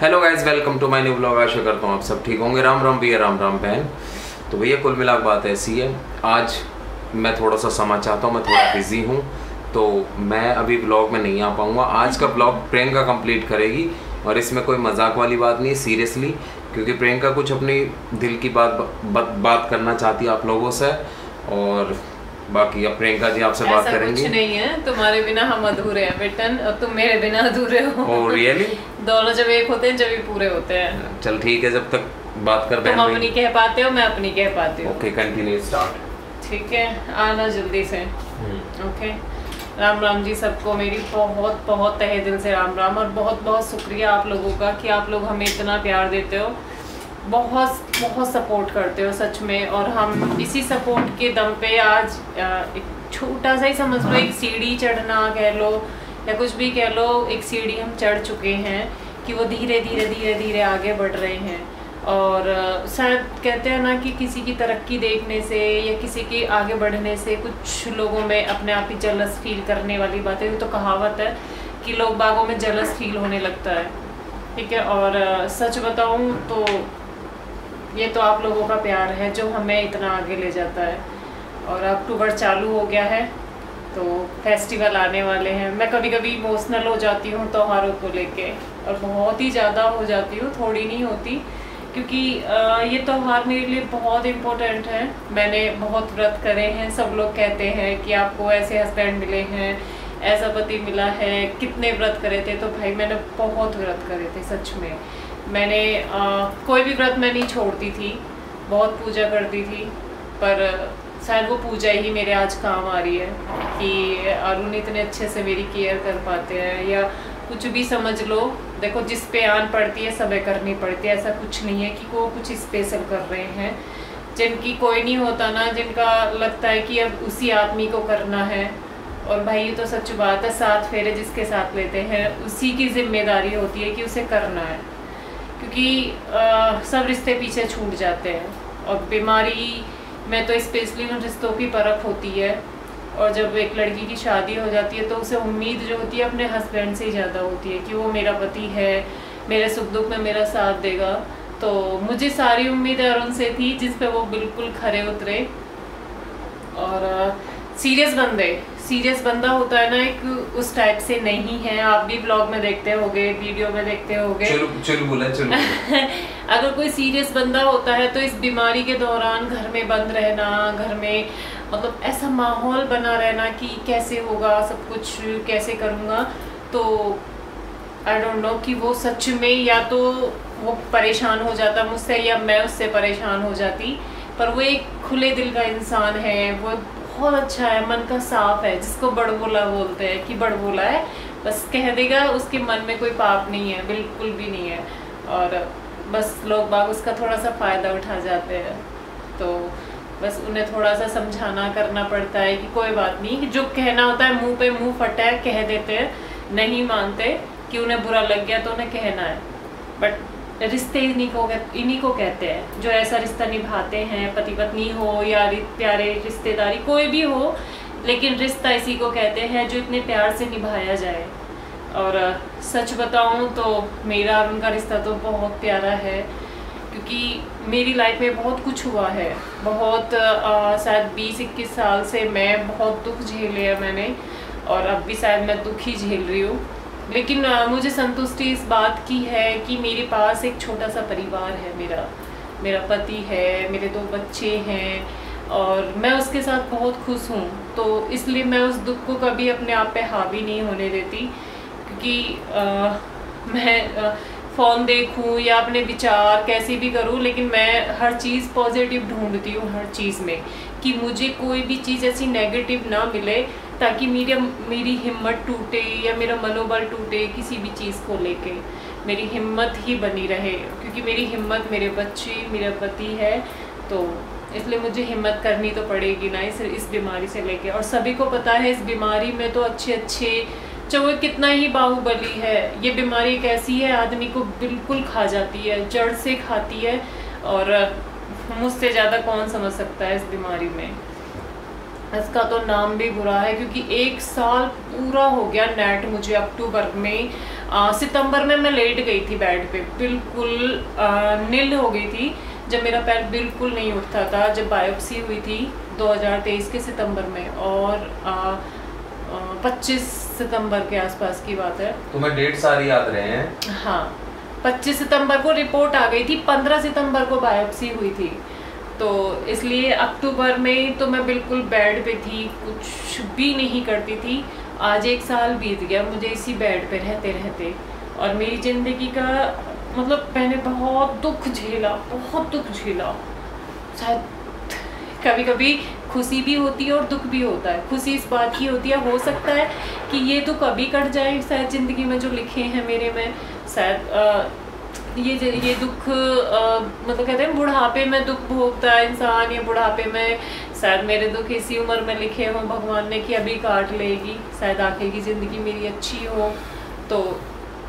Hello guys, welcome to my new blog. आशा करता हूँ आप सब ठीक होंगे। राम राम भैया, राम राम बहन। तो भैया कुल मिला बात ऐसी है, आज मैं थोड़ा सा समय चाहता हूँ, मैं थोड़ा बिजी हूँ तो मैं अभी ब्लॉग में नहीं आ पाऊँगा। आज का ब्लॉग प्रियंका कंप्लीट करेगी और इसमें कोई मजाक वाली बात नहीं है, सीरियसली, क्योंकि प्रियंका कुछ अपनी दिल की बात करना चाहती है आप लोगों से। और बाकी अब प्रियंका जी आपसे बात करेंगी। कुछ नहीं है, तुम्हारे बिना हम अधूरे हैं बेटन, और तुम मेरे बिना अधूरे हो। Oh really? दोनों जब एक होते हैं जब ही पूरे होते हैं। चल ठीक है, जब तक बात कर तुम अपनी कह पाते हो, मैं अपनी कह पाती हूँ। Okay, continue start. ठीक है, आना जल्दी से। ओके, राम राम जी सबको, मेरी बहुत बहुत तहे दिल से राम राम। और बहुत बहुत शुक्रिया आप लोगों का कि आप लोग हमें इतना प्यार देते हो, बहुत बहुत सपोर्ट करते हो सच में। और हम इसी सपोर्ट के दम पे आज एक छोटा सा ही समझ लो, एक सीढ़ी चढ़ना कह लो या कुछ भी कह लो, एक सीढ़ी हम चढ़ चुके हैं कि वो धीरे धीरे धीरे धीरे आगे बढ़ रहे हैं। और शायद कहते हैं ना कि किसी की तरक्की देखने से या किसी के आगे बढ़ने से कुछ लोगों में अपने आप ही जलस फील करने वाली बात है। ये तो कहावत है कि लोग बागों में जलस फील होने लगता है, ठीक है। और सच बताऊं तो ये तो आप लोगों का प्यार है जो हमें इतना आगे ले जाता है। और अक्टूबर चालू हो गया है तो फेस्टिवल आने वाले हैं। मैं कभी कभी इमोशनल हो जाती हूँ त्योहारों को लेके, और बहुत ही ज़्यादा हो जाती हूँ, थोड़ी नहीं होती, क्योंकि ये त्यौहार मेरे लिए बहुत इम्पोर्टेंट है। मैंने बहुत व्रत करे हैं। सब लोग कहते हैं कि आपको ऐसे हस्बैंड मिले हैं, ऐसा पति मिला है, कितने व्रत करे थे। तो भाई मैंने बहुत व्रत करे थे सच में। मैंने कोई भी व्रत मैं नहीं छोड़ती थी, बहुत पूजा करती थी, पर शायद वो पूजा ही मेरे आज काम आ रही है कि अरुण इतने अच्छे से मेरी केयर कर पाते हैं। या कुछ भी समझ लो, देखो जिस पे आन पड़ती है सबे करनी पड़ती है। ऐसा कुछ नहीं है कि वो कुछ स्पेशल कर रहे हैं। जिनकी कोई नहीं होता ना, जिनका लगता है कि अब उसी आदमी को करना है। और भाई ये तो सच बात है, 7 फेरे जिसके साथ लेते हैं उसी की जिम्मेदारी होती है कि उसे करना है, क्योंकि सब रिश्ते पीछे छूट जाते हैं। और बीमारी में तो स्पेशली उन रिश्तों की परख होती है। और जब एक लड़की की शादी हो जाती है तो उसे उम्मीद जो होती है अपने हस्बैंड से ही ज़्यादा होती है कि वो मेरा पति है, मेरे सुख दुख में मेरा साथ देगा। तो मुझे सारी उम्मीद अरुण से थी, जिस पे वो बिल्कुल खरे उतरे। और सीरियस बंदा होता है ना एक, उस टाइप से नहीं है। आप भी ब्लॉग में देखते होगे, वीडियो में देखते होगे। चल अगर कोई सीरियस बंदा होता है तो इस बीमारी के दौरान घर में बंद रहना, घर में मतलब ऐसा माहौल बना रहना कि कैसे होगा सब कुछ, कैसे करूँगा। तो आई डोंट नो कि वो सच में या तो वो परेशान हो जाता मुझसे या मैं उससे परेशान हो जाती। पर वो एक खुले दिल का इंसान है, वो बहुत अच्छा है, मन का साफ है, जिसको बड़बोला बोलते हैं कि बड़बोला है, बस कह देगा, उसके मन में कोई पाप नहीं है, बिल्कुल भी नहीं है। और बस लोग बाग उसका थोड़ा सा फ़ायदा उठा जाते हैं। तो बस उन्हें थोड़ा सा समझाना करना पड़ता है कि कोई बात नहीं, जो कहना होता है मुंह पे मुंह फटा है कह देते हैं, नहीं मानते कि उन्हें बुरा लग गया तो उन्हें कहना है। बट रिश्ते इन्हीं को कहते हैं जो ऐसा रिश्ता निभाते हैं, पति पत्नी हो या प्यारे रिश्तेदारी कोई भी हो, लेकिन रिश्ता इसी को कहते हैं जो इतने प्यार से निभाया जाए। और सच बताऊं तो मेरा और उनका रिश्ता तो बहुत प्यारा है, क्योंकि मेरी लाइफ में बहुत कुछ हुआ है। बहुत शायद 20-21 साल से मैं बहुत दुख झेले है मैंने, और अब भी शायद मैं दुख ही झेल रही हूँ। लेकिन मुझे संतुष्टि इस बात की है कि मेरे पास एक छोटा सा परिवार है। मेरा पति है, मेरे 2 बच्चे हैं, और मैं उसके साथ बहुत खुश हूँ। तो इसलिए मैं उस दुख को कभी अपने आप पे हावी नहीं होने देती, क्योंकि मैं फ़ोन देखूँ या अपने विचार कैसे भी करूँ, लेकिन मैं हर चीज़ पॉजिटिव ढूंढती हूँ हर चीज़ में, कि मुझे कोई भी चीज़ ऐसी नेगेटिव ना मिले ताकि मेरी हिम्मत टूटे या मेरा मनोबल टूटे किसी भी चीज़ को लेके। मेरी हिम्मत ही बनी रहे, क्योंकि मेरी हिम्मत मेरे बच्चे, मेरा पति है। तो इसलिए मुझे हिम्मत करनी तो पड़ेगी ना इस बीमारी से लेके। और सभी को पता है इस बीमारी में तो अच्छे चाहे कितना ही बाहुबली है, ये बीमारी एक ऐसी है आदमी को बिल्कुल खा जाती है, जड़ से खाती है। और मुझसे ज़्यादा कौन समझ सकता है इस बीमारी में। इसका तो नाम भी बुरा है, क्योंकि 1 साल पूरा हो गया नेट मुझे अक्टूबर में सितंबर में मैं लेट गई थी बेड पे, बिल्कुल नील हो गई थी, जब मेरा पैर बिल्कुल नहीं उठता था, जब बायोप्सी हुई थी 2023 के सितंबर में, और 25 सितंबर के आसपास की बात है। तुम्हें डेट सारी याद रहे हैं? हाँ, 25 सितंबर को रिपोर्ट आ गई थी, 15 सितंबर को बायोप्सी हुई थी, तो इसलिए अक्टूबर में तो मैं बिल्कुल बेड पे थी, कुछ भी नहीं करती थी। आज 1 साल बीत गया मुझे इसी बेड पे रहते रहते, और मेरी ज़िंदगी का मतलब मैंने बहुत दुख झेला, बहुत दुख झेला। शायद कभी कभी खुशी भी होती है और दुख भी होता है। खुशी इस बात की होती है, हो सकता है कि ये दुख अभी कट जाए, शायद ज़िंदगी में जो लिखे हैं मेरे में, शायद ये दुख मतलब कहते हैं बुढ़ापे में दुख भोगता है इंसान, या बुढ़ापे में शायद मेरे दुख इसी उम्र में लिखे हों भगवान ने कि अभी काट लेगी, शायद आगे की ज़िंदगी मेरी अच्छी हो। तो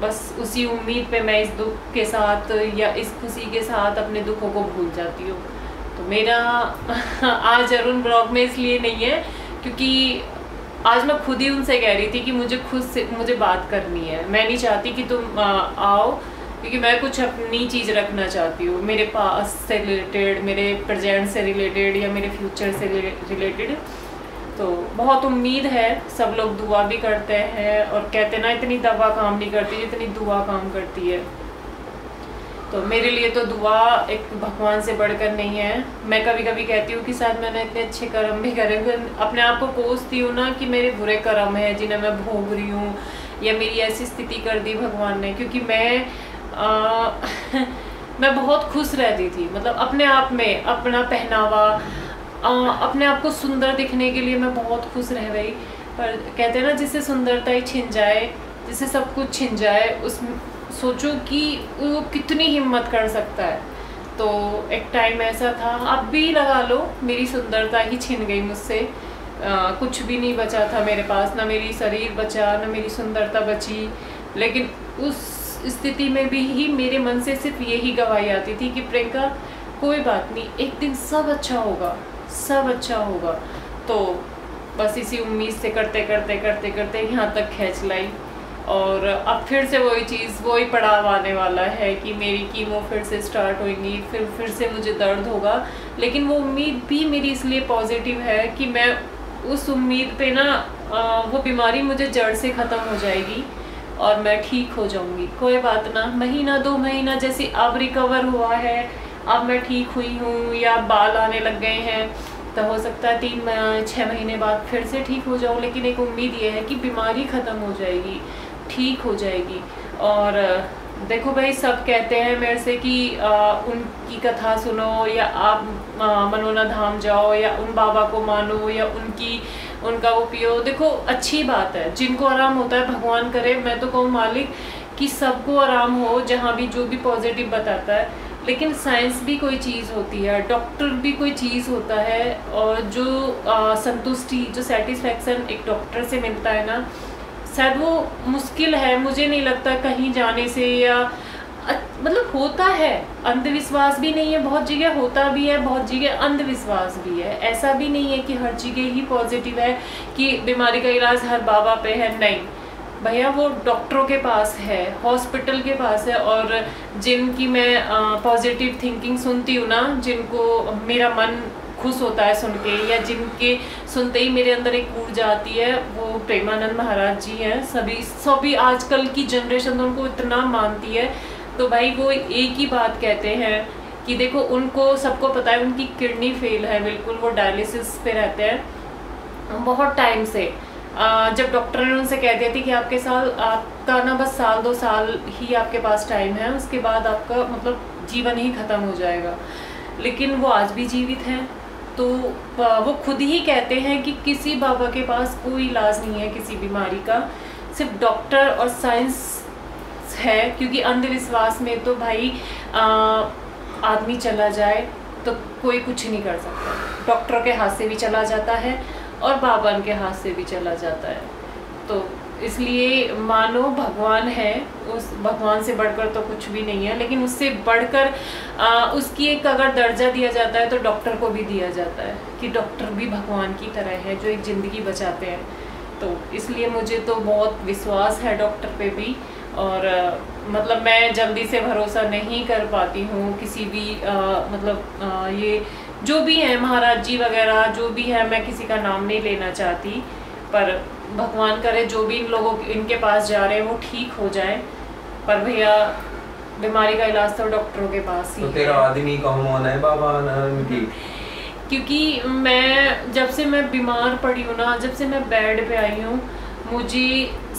बस उसी उम्मीद पे मैं इस दुख के साथ या इस खुशी के साथ अपने दुखों को भूल जाती हूँ। तो मेरा आज अरुण ब्लॉग में इसलिए नहीं है क्योंकि आज मैं खुद ही उनसे कह रही थी कि मुझे बात करनी है, मैं नहीं चाहती कि तुम आओ, क्योंकि मैं कुछ अपनी चीज़ रखना चाहती हूँ, मेरे पास से रिलेटेड, मेरे प्रेजेंट से रिलेटेड या मेरे फ्यूचर से रिलेटेड। तो बहुत उम्मीद है, सब लोग दुआ भी करते हैं और कहते ना इतनी दवा काम नहीं करती जितनी दुआ काम करती है। तो मेरे लिए तो दुआ एक भगवान से बढ़कर नहीं है। मैं कभी कभी कहती हूँ कि शायद मैंने इतने अच्छे कर्म भी करे, अपने आप को कोसती हूँ ना कि मेरे बुरे कर्म हैं जिन्हें मैं भोग रही हूँ, या मेरी ऐसी स्थिति कर दी भगवान ने, क्योंकि मैं मैं बहुत खुश रहती थी, मतलब अपने आप में, अपना पहनावा, अपने आप को सुंदर दिखने के लिए मैं बहुत खुश रह गई। पर कहते हैं ना जिससे सुंदरता ही छिन जाए, जिससे सब कुछ छिन जाए, उस सोचो कि वो कितनी हिम्मत कर सकता है। तो एक टाइम ऐसा था, अब भी लगा लो मेरी सुंदरता ही छिन गई मुझसे, कुछ भी नहीं बचा था मेरे पास, ना मेरी शरीर बचा, ना मेरी सुंदरता बची। लेकिन उस स्थिति में भी ही मेरे मन से सिर्फ यही गवाही आती थी कि प्रियंका कोई बात नहीं, एक दिन सब अच्छा होगा, सब अच्छा होगा। तो बस इसी उम्मीद से करते करते करते करते यहाँ तक खींच लाई, और अब फिर से वही चीज़, वही पड़ाव आने वाला है कि मेरी कीमो फिर से स्टार्ट होगी, फिर से मुझे दर्द होगा। लेकिन वो उम्मीद भी मेरी इसलिए पॉजिटिव है कि मैं उस उम्मीद पे ना वो बीमारी मुझे जड़ से ख़त्म हो जाएगी और मैं ठीक हो जाऊंगी। कोई बात ना, महीना 2 महीना जैसे अब रिकवर हुआ है, अब मैं ठीक हुई हूँ, या बाल आने लग गए हैं, तो हो सकता है 3-6 महीने बाद फिर से ठीक हो जाऊँ। लेकिन एक उम्मीद ये है कि बीमारी ख़त्म हो जाएगी, ठीक हो जाएगी। और देखो भाई, सब कहते हैं मेरे से कि उनकी कथा सुनो, या आप मनोना धाम जाओ, या उन बाबा को मानो, या उनका वो पियो। देखो अच्छी बात है, जिनको आराम होता है भगवान करे। मैं तो कहूँ मालिक कि सबको आराम हो, जहाँ भी जो भी पॉजिटिव बताता है। लेकिन साइंस भी कोई चीज़ होती है, डॉक्टर भी कोई चीज़ होता है, और जो संतुष्टि, जो सेटिस्फैक्शन एक डॉक्टर से मिलता है ना, शायद वो मुश्किल है, मुझे नहीं लगता कहीं जाने से, या मतलब होता है, अंधविश्वास भी नहीं है, बहुत जगह होता भी है, बहुत जगह अंधविश्वास भी है। ऐसा भी नहीं है कि हर जगह ही पॉजिटिव है, कि बीमारी का इलाज हर बाबा पे है, नहीं भैया, वो डॉक्टरों के पास है, हॉस्पिटल के पास है। और जिनकी मैं पॉजिटिव थिंकिंग सुनती हूँ ना, जिनको मेरा मन खुश होता है सुन के, या जिनके सुनते ही मेरे अंदर एक ऊर्जा आती है, वो प्रेमानंद महाराज जी हैं। सभी आजकल की जनरेशन तो उनको इतना मानती है। तो भाई वो एक ही बात कहते हैं कि देखो, उनको सबको पता है उनकी किडनी फेल है, बिल्कुल वो डायलिसिस पे रहते हैं बहुत टाइम से। जब डॉक्टर ने उनसे कह दिया थी कि आपका ना बस 1-2 साल ही आपके पास टाइम है, उसके बाद आपका मतलब जीवन ही ख़त्म हो जाएगा। लेकिन वो आज भी जीवित हैं। तो वो खुद ही कहते हैं कि किसी बाबा के पास कोई इलाज नहीं है किसी बीमारी का, सिर्फ डॉक्टर और साइंस है। क्योंकि अंधविश्वास में तो भाई आदमी चला जाए तो कोई कुछ नहीं कर सकता, डॉक्टर के हाथ से भी चला जाता है और बाबा के हाथ से भी चला जाता है। तो इसलिए मानो भगवान है, उस भगवान से बढ़कर तो कुछ भी नहीं है। लेकिन उससे बढ़कर उसकी एक अगर दर्जा दिया जाता है तो डॉक्टर को भी दिया जाता है, कि डॉक्टर भी भगवान की तरह है जो एक ज़िंदगी बचाते हैं। तो इसलिए मुझे तो बहुत विश्वास है डॉक्टर पे भी, और मतलब मैं जल्दी से भरोसा नहीं कर पाती हूँ किसी भी ये जो भी है महाराज जी वगैरह जो भी है, मैं किसी का नाम नहीं लेना चाहती, पर भगवान करे जो भी इन लोगों इनके पास जा रहे हैं वो ठीक हो जाए। पर भैया बीमारी का इलाज तो डॉक्टरों के पास ही तो तेरा आदमी कौन है बाबा की? क्योंकि मैं जब से मैं बीमार पड़ी हूँ ना, जब से मैं बेड पे आई हूँ, मुझे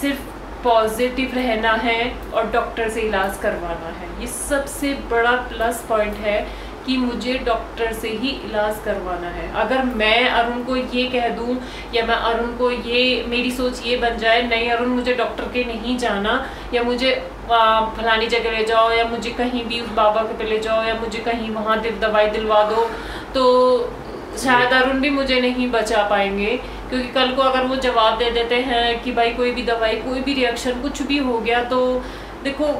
सिर्फ पॉजिटिव रहना है और डॉक्टर से इलाज करवाना है। ये सबसे बड़ा प्लस पॉइंट है कि मुझे डॉक्टर से ही इलाज करवाना है। अगर मैं अरुण को ये कह दूं या मैं अरुण को ये मेरी सोच ये बन जाए, नहीं अरुण मुझे डॉक्टर के नहीं जाना, या मुझे फलानी जगह ले जाओ, या मुझे कहीं भी उस बाबा के पे ले जाओ, या मुझे कहीं वहाँ दवाई दिलवा दो, तो शायद अरुण भी मुझे नहीं बचा पाएंगे। क्योंकि कल को अगर वो जवाब दे देते हैं कि भाई कोई भी दवाई, कोई भी रिएक्शन, कुछ भी हो गया, तो देखो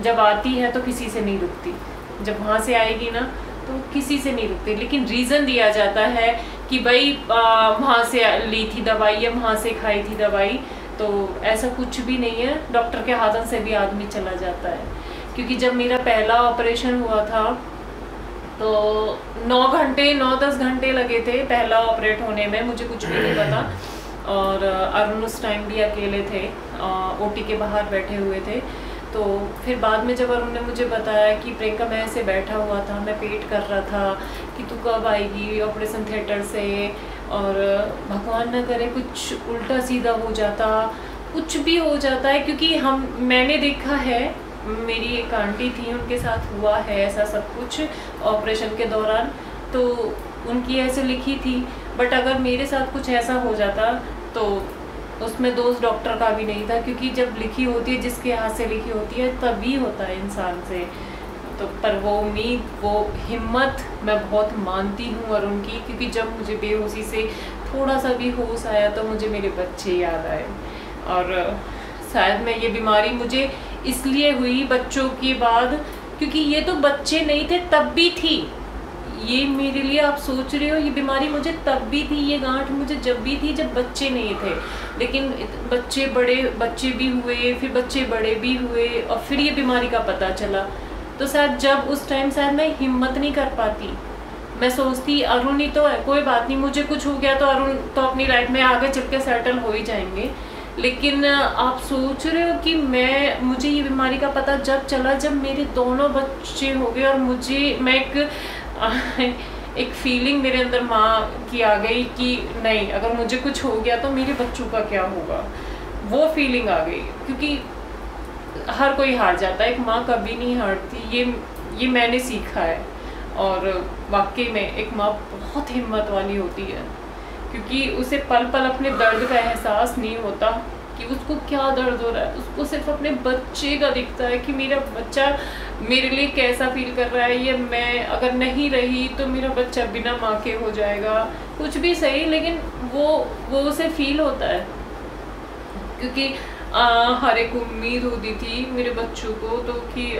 जब आती है तो किसी से नहीं रुकती, जब वहाँ से आएगी ना तो किसी से नहीं रुकती। लेकिन रीज़न दिया जाता है कि भाई वहाँ से ली थी दवाई या वहाँ से खाई थी दवाई, तो ऐसा कुछ भी नहीं है। डॉक्टर के हाथों से भी आदमी चला जाता है। क्योंकि जब मेरा पहला ऑपरेशन हुआ था तो 9-10 घंटे लगे थे पहला ऑपरेट होने में, मुझे कुछ भी नहीं पता। और अरुण उस टाइम भी अकेले थे, ओटी के बाहर बैठे हुए थे। तो फिर बाद में जब अरुण ने मुझे बताया कि प्रियंका मैं ऐसे बैठा हुआ था, मैं वेट कर रहा था कि तू कब आएगी ऑपरेशन थिएटर से, और भगवान न करे कुछ उल्टा सीधा हो जाता, कुछ भी हो जाता है। क्योंकि मैंने देखा है, मेरी एक आंटी थी उनके साथ हुआ है ऐसा सब कुछ ऑपरेशन के दौरान, तो उनकी ऐसे लिखी थी। बट अगर मेरे साथ कुछ ऐसा हो जाता तो उसमें दोष डॉक्टर का भी नहीं था, क्योंकि जब लिखी होती है, जिसके हाथ से लिखी होती है तभी होता है इंसान से। तो पर वो उम्मीद, वो हिम्मत मैं बहुत मानती हूँ अरुण की, क्योंकि जब मुझे बेहोशी से थोड़ा सा भी होश आया तो मुझे मेरे बच्चे याद आए। और शायद मैं ये बीमारी मुझे इसलिए हुई बच्चों के बाद, क्योंकि ये तो बच्चे नहीं थे तब भी थी। ये मेरे लिए आप सोच रहे हो, ये बीमारी मुझे तब भी थी, ये गांठ मुझे जब भी थी जब बच्चे नहीं थे। लेकिन बच्चे भी हुए, फिर बच्चे बड़े भी हुए, और फिर ये बीमारी का पता चला। तो शायद जब उस टाइम शायद मैं हिम्मत नहीं कर पाती, मैं सोचती अरुण ही तो है, कोई बात नहीं, मुझे कुछ हो गया तो अरुण तो अपनी लाइफ में आगे चल के सेटल हो ही जाएंगे। लेकिन आप सोच रहे हो कि मुझे ये बीमारी का पता जब चला, जब मेरे दोनों बच्चे हो गए, और मैं एक फीलिंग मेरे अंदर माँ की आ गई कि नहीं, अगर मुझे कुछ हो गया तो मेरे बच्चों का क्या होगा, वो फीलिंग आ गई। क्योंकि हर कोई हार जाता है, एक माँ कभी नहीं हारती, ये मैंने सीखा है। और वाकई में एक माँ बहुत हिम्मत वाली होती है, क्योंकि उसे पल पल अपने दर्द का एहसास नहीं होता कि उसको क्या दर्द हो रहा है। उसको सिर्फ अपने बच्चे का दिखता है कि मेरा बच्चा मेरे लिए कैसा फील कर रहा है, ये मैं अगर नहीं रही तो मेरा बच्चा बिना माँ के हो जाएगा, कुछ भी सही, लेकिन वो उसे फील होता है। क्योंकि हर एक उम्मीद होती थी मेरे बच्चों को तो कि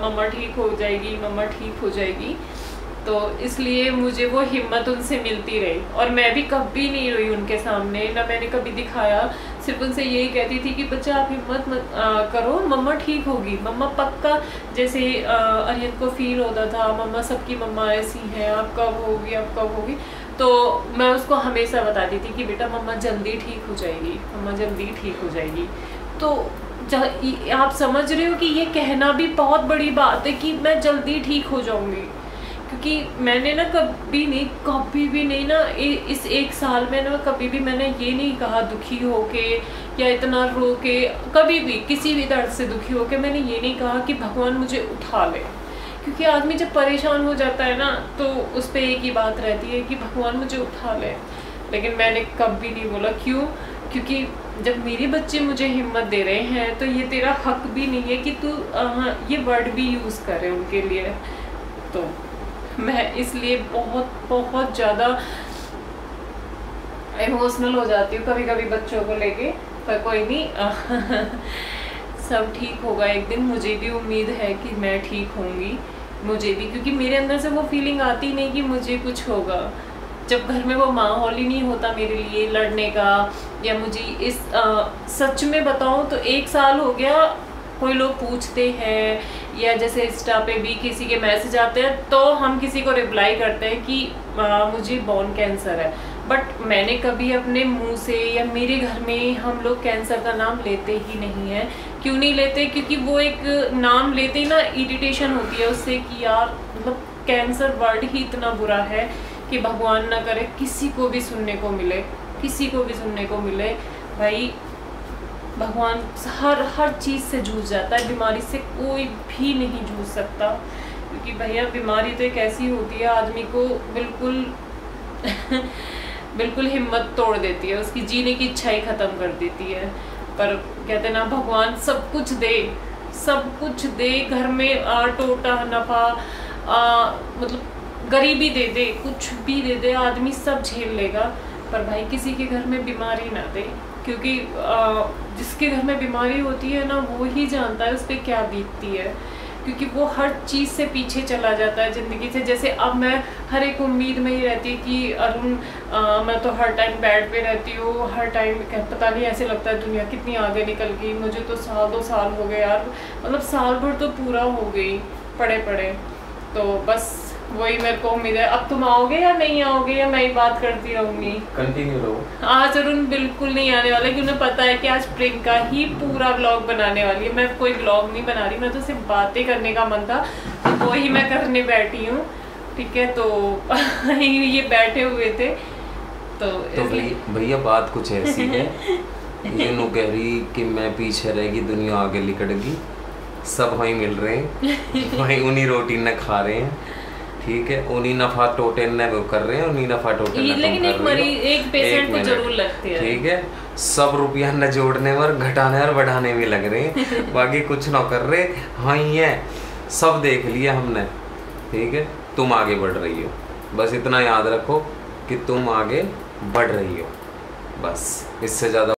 मम्मा ठीक हो जाएगी, मम्मा ठीक हो जाएगी। तो इसलिए मुझे वो हिम्मत उनसे मिलती रही, और मैं भी कभी नहीं रोई उनके सामने, ना मैंने कभी दिखाया। सिर्फ उनसे यही कहती थी कि बच्चा आप हिम्मत मत करो, मम्मा ठीक होगी, मम्मा पक्का। जैसे अरियत को फील होता था मम्मा सबकी मम्मा ऐसी हैं, आप कब होगी, आप कब होगी, तो मैं उसको हमेशा बताती थी कि बेटा मम्मा जल्दी ठीक हो जाएगी, मम्मा जल्दी ठीक हो जाएगी। तो आप समझ रहे हो कि ये कहना भी बहुत बड़ी बात है कि मैं जल्दी ठीक हो जाऊंगी। क्योंकि मैंने ना कभी भी नहीं ना इस एक साल में ना कभी भी मैंने ये नहीं कहा दुखी होके या इतना रो के, कभी भी किसी भी दर्द से दुखी होके मैंने ये नहीं कहा कि भगवान मुझे उठा ले। क्योंकि आदमी जब परेशान हो जाता है ना तो उस पर एक ही बात रहती है कि भगवान मुझे उठा ले। लेकिन मैंने कभी नहीं बोला, क्यों? क्योंकि जब मेरे बच्चे मुझे हिम्मत दे रहे हैं तो ये तेरा हक भी नहीं है कि तू ये वर्ड भी यूज़ करे उनके लिए। तो मैं इसलिए बहुत बहुत ज़्यादा इमोशनल हो जाती हूँ कभी कभी बच्चों को लेके। पर कोई नहीं, सब ठीक होगा एक दिन। मुझे भी उम्मीद है कि मैं ठीक होंगी, मुझे भी, क्योंकि मेरे अंदर से वो फीलिंग आती नहीं कि मुझे कुछ होगा। जब घर में वो माहौल ही नहीं होता मेरे लिए लड़ने का, या मुझे सच में बताऊं तो 1 साल हो गया कोई लोग पूछते हैं या जैसे इंस्टा पे भी किसी के मैसेज आते हैं तो हम किसी को रिप्लाई करते हैं कि मुझे बोन कैंसर है, बट मैंने कभी अपने मुंह से या मेरे घर में हम लोग कैंसर का नाम लेते ही नहीं है। क्यों नहीं लेते? क्योंकि वो एक नाम लेते ही ना इरिटेशन होती है उससे कि यार मतलब कैंसर वर्ड ही इतना बुरा है कि भगवान ना करे किसी को भी सुनने को मिले, किसी को भी सुनने को मिले। भाई भगवान हर चीज़ से जूझ जाता है, बीमारी से कोई भी नहीं जूझ सकता, क्योंकि भैया बीमारी तो एक ऐसी होती है आदमी को बिल्कुल बिल्कुल हिम्मत तोड़ देती है, उसकी जीने की इच्छा ही ख़त्म कर देती है। पर कहते ना भगवान सब कुछ दे, सब कुछ दे, घर में टोटा नफ़ा मतलब गरीबी दे दे, कुछ भी दे दे, आदमी सब झेल लेगा। पर भाई किसी के घर में बीमारी ना दे, क्योंकि जिसके घर में बीमारी होती है ना वो ही जानता है उस पर क्या बीतती है, क्योंकि वो हर चीज़ से पीछे चला जाता है ज़िंदगी से। जैसे अब मैं हर एक उम्मीद में ही रहती कि अरुण मैं तो हर टाइम बेड पे रहती हूँ, हर टाइम पता नहीं ऐसे लगता है दुनिया कितनी आगे निकल गई, मुझे तो 1-2 साल हो गए यार, मतलब साल भर तो पूरा हो गई पड़े पड़े। तो बस वही मेरे को उम्मीद है। अब तुम आओगे या नहीं आओगे या मैं ही बात करती रहूँगी? कंटिन्यू रहो। आज अरुण बिल्कुल नहीं आने वाला, क्योंकि उन्हें पता है कि आज प्रियंका ही पूरा व्लॉग बनाने वाली है। मैं कोई व्लॉग नहीं बना रही, मैं तो सिर्फ बातें करने का मन था तो वो ही मैं करने बैठी हूँ। ठीक है, तो ये बैठे हुए थे तो भैया बात कुछ ऐसी है ये नु कह रही कि मैं पीछे रहेगी दुनिया आगे लिकड़गी, सब वहीं मिल रहे हैं वहीं उन्हीं रोटी न खा रहे हैं, ठीक है, उन्हीं नफा टोटे न वो कर रहे हैं, उन्हीं नफा टोटे न लेकिन एक मरीज एक पेशेंट को जरूर लगती है, ठीक है, सब रुपया न जोड़ने और घटाने और बढ़ाने में लग रहे हैं बाकी कुछ ना कर रहे। हाँ ही है, सब देख लिया हमने, ठीक है, तुम आगे बढ़ रही हो, बस इतना याद रखो कि तुम आगे बढ़ रही हो, बस इससे ज़्यादा